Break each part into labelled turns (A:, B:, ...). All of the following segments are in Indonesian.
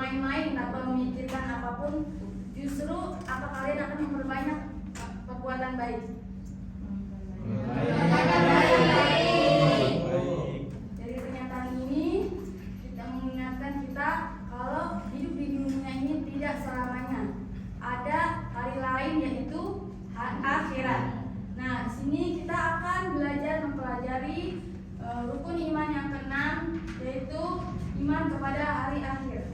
A: bermain-main atau memikirkan apapun, justru apa kalian akan memperbanyak perbuatan baik. Dari pernyataan ini kita mengingatkan kita kalau hidup di dunia ini tidak selamanya. Ada hari lain yaitu akhirat. Nah, di sini kita akan belajar mempelajari rukun iman yang keenam, yaitu iman kepada hari akhir.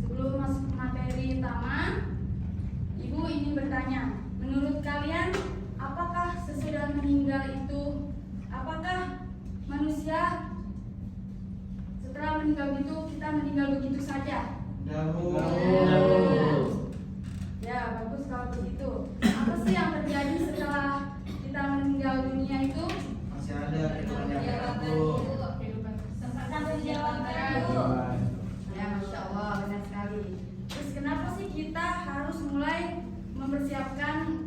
A: Sebelum masuk materi utama, Ibu ingin bertanya, menurut kalian apakah sesudah meninggal itu, apakah manusia setelah meninggal itu kita meninggal begitu saja? Ya, bagus kalau begitu. Apa sih yang terjadi setelah kita meninggal dunia itu?
B: Masih ada kehidupan yang baru.
A: Tanggung jawab baru. Ya, Masya Allah, benar sekali. Terus kenapa sih kita harus mulai mempersiapkan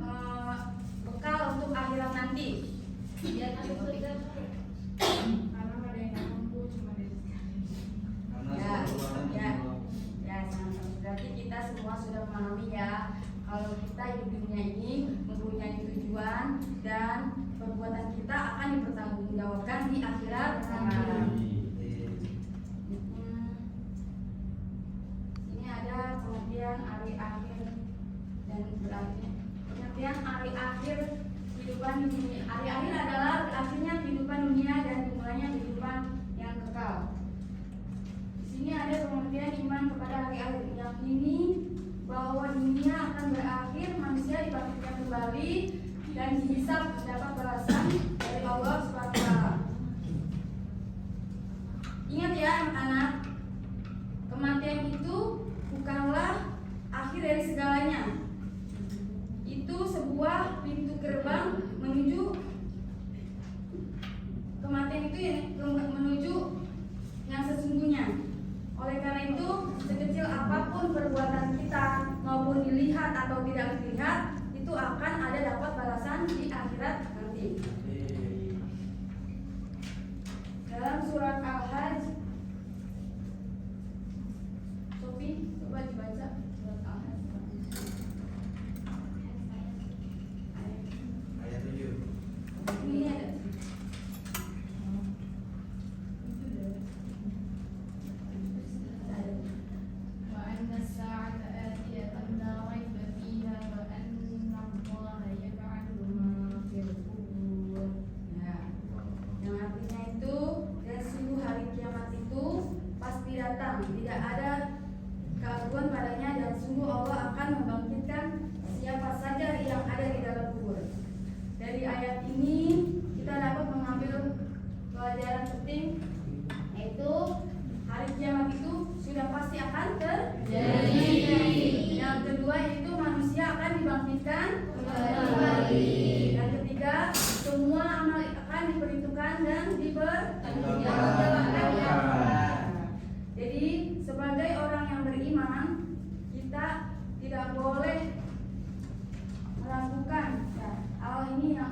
A: bekal untuk akhirat nanti? Biar nanti surga. Karena ada yang nggak mampu cuma dari sekali. Ya, berarti kita semua sudah memahami ya, kalau kita hidup di dunia ini mempunyai tujuan dan perbuatan kita akan dipertanggungjawabkan di akhirat nanti. Ini ada pengertian hari akhir dan berakhir. Pengertian hari akhir kehidupan dunia. Hari akhir adalah berakhirnya kehidupan dunia dan dimulainya kehidupan yang kekal. Ini ada pengertian iman kepada hari akhir, yakini bahwa dunia akan berakhir, manusia dibangkitkan kembali dan dihisab mendapat balasan dari Allah SWT. Ingat ya anak-anak, kematian itu bukanlah akhir dari segalanya. Itu sebuah pintu gerbang menuju kematian itu menuju yang sesungguhnya. Oleh karena itu, sekecil apapun perbuatan kita maupun dilihat atau tidak dilihat, itu akan ada dapat balasan di akhirat nanti. Dalam surat Al-Hajj, Sofi, coba dibaca surat Al-Hajj.
B: Ayat 7.
A: Ini ada. Tidak ada keraguan padanya dan sungguh Allah akan membangkitkan siapa saja yang ada di dalam kubur. Dari ayat ini kita dapat mengambil pelajaran penting, yaitu hari kiamat itu sudah pasti akan terjadi. Yang kedua yaitu manusia akan dibangkitkan kembali. Yang ketiga, semua amal akan diperhitungkan dan dipertanggungjawabkan. Jadi sebagai orang yang beriman, kita tidak boleh meragukan hal ini, yang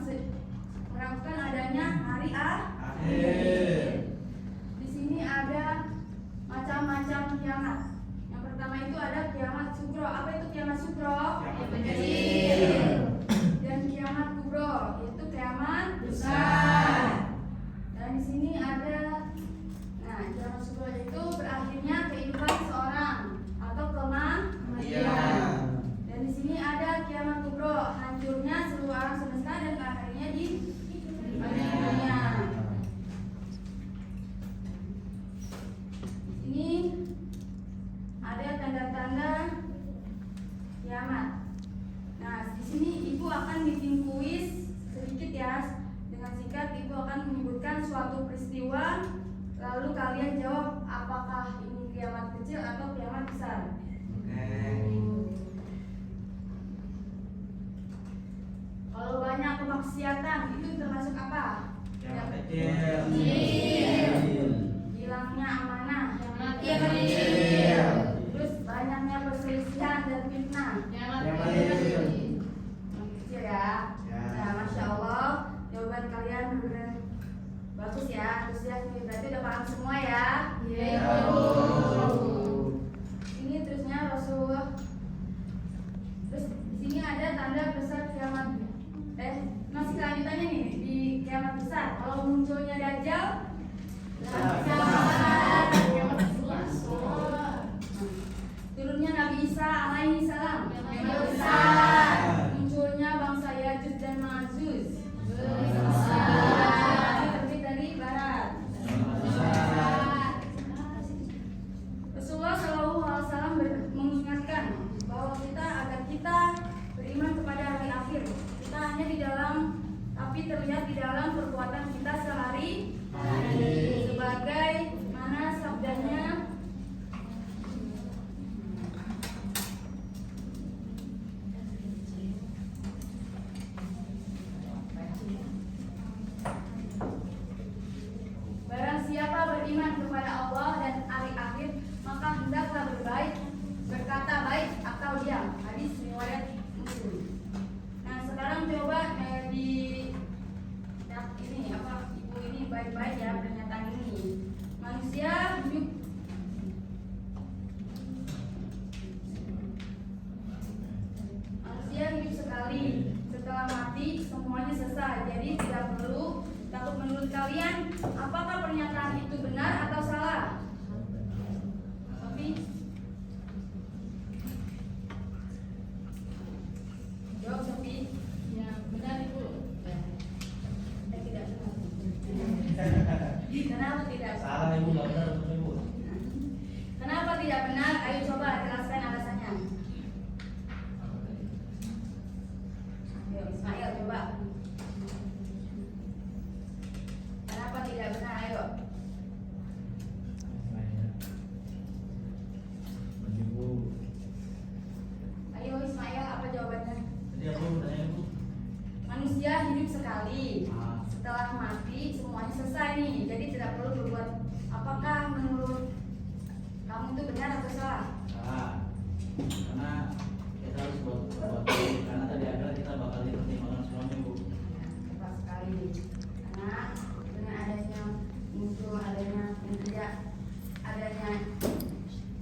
A: meragukan adanya hari akhir. Di sini ada macam-macam kiamat. Yang pertama itu ada kiamat sugro. Apa itu kiamat sugro? Kiamat kecil. Dan kiamat kubro, yaitu kiamat besar. Dan di sini ada kiamat sugro itu berakhirnya kehidupan seorang atau kematian. Dan di sini ada kiamat kubro, hancurnya seluruh alam semesta dan akhirnya di dunia. Ini ada tanda-tanda kiamat. Nah, di sini ibu akan bikin kuis sedikit ya. Dengan singkat ibu akan menyebutkan suatu peristiwa, lalu kalian jawab apakah ini kiamat kecil atau kiamat besar. Kalau banyak kemaksiatan itu termasuk apa?
B: Kiamat kecil.
A: Hilangnya amanah.
B: Kiamat kecil.
A: Terus banyaknya perselisihan dan fitnah. ya, berarti udah paham semua ya.
B: Ya, Bu.
A: Ini terusnya Rasul. Terus di sini ada tanda besar kiamat. Masih kelanjutannya nih di kiamat besar. Kalau munculnya Dajjal, kiamat besar. Turunnya Nabi Isa alaihi salam, kiamat besar. Munculnya bangsa Yajuj dan Majuj, terbit dari barat. Rasulullah Shallallahu Alaihi Wasallam mengingatkan bahwa agar kita beriman kepada hari akhir. Kita hanya di dalam, tapi terlihat di dalam perbuatan kita sehari-hari. Sebagai mana sabdanya, barang siapa beriman kepada Allah dan hari akhir, maka hendaklah berbaik, berkata baik atau diam. Hadis riwayat Muslim. Nah, sekarang coba di ini ibu ini baik-baik ya pernyataan ini. Manusia hidup sekali, setelah mati semuanya selesai. Jadi tidak perlu takut. Menurut kalian, apakah pernyataan itu benar atau salah? Tapi jawab Sofi.
C: Ya, benar Ibu.
A: Tidak benar. Kenapa tidak?
B: Salah Ibu, nggak benar Ibu.
A: Kenapa tidak benar? Ayo coba jelaskan alasannya. Ayo Ismail coba. Kenapa tidak benar? Ayo.
B: Ibu.
A: Ayo Ismail, apa jawabannya?
B: Jadi aku bertanya Ibu.
A: Manusia hidup sekali.
B: Ah.
A: Setelah mati semuanya selesai nih. Jadi tidak perlu berbuat. Apakah menurut kamu itu benar atau salah?
B: Salah. Karena kita harus buat baik. Karena tadi ada kita bakal dipertimbangkan semuanya Ibu.
A: Tepat sekali. Karena dengan adanya muncul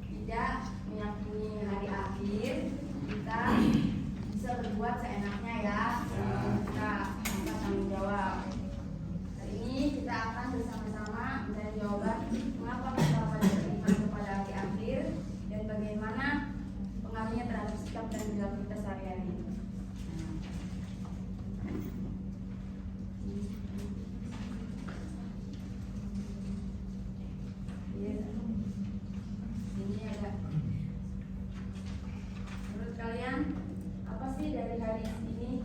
A: tidak meyakini hari akhir, kita bisa berbuat seenaknya ya. Kita angkat tanggung jawab. Hari ini kita akan bersama-sama mencari jawaban mengapa kita wajib beriman kepada hari akhir dan bagaimana pengaruhnya terhadap sikap dan perilaku kita sehari-hari. Ini ada. Menurut kalian apa sih dari hadis ini?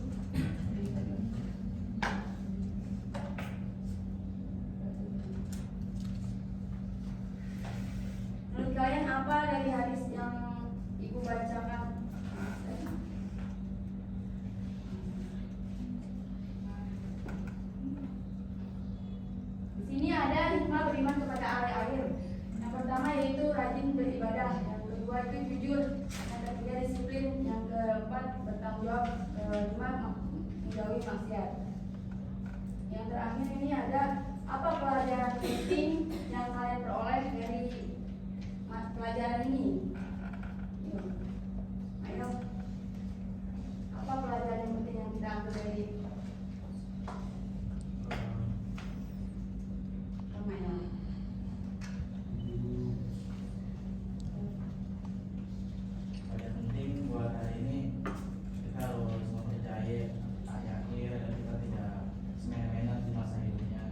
A: Menurut kalian apa dari hadis yang Ibu bacakan? Di sini ada hikmah beriman kepada hari akhir. Yang pertama yaitu rajin beribadah, yang kedua itu jujur, yang ketiga disiplin, yang keempat bertanggung jawab, kelima menjauhi maksiat. Yang terakhir ini ada apa pelajaran penting yang kalian peroleh dari pelajaran ini? Ayo, apa pelajaran yang penting yang kita ambil dari permainan?
B: Yang penting buat hari ini kita harus mempercayai hari akhir dan kita tidak semena-mena di masa hidupnya.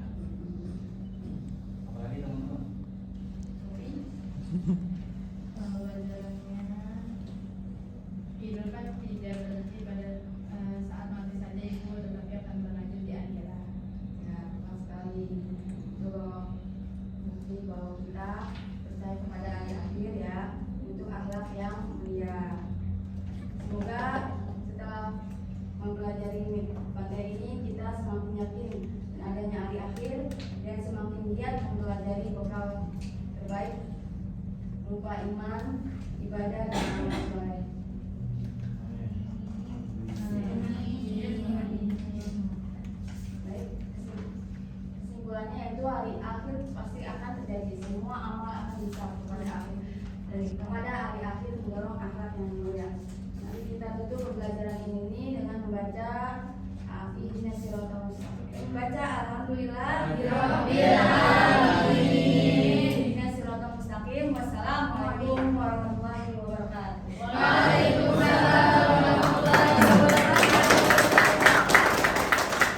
B: Apalagi teman-teman.
C: Pelajarannya hidup kan tidak berhenti pada saat mati saja Ibu, tetapi akan berlanjut di akhirat.
A: Ya, tepat sekali. Itu bukti bahwa kita percaya kepada hari akhir ya, untuk akhlak yang mulia. Semoga setelah mempelajari materi ini kita semakin yakin dan adanya hari akhir dan semakin giat mempelajari bekal terbaik berupa iman, ibadah dan amal soleh. Baik, kesimpulannya yaitu itu hari akhir pasti akan terjadi, semua amal akan bisa kepada hari akhir mendorong akhlak yang mulia. Mari kita tutup pembelajaran ini dengan membaca ihdinas siratal mustaqim. Membaca alhamdulillah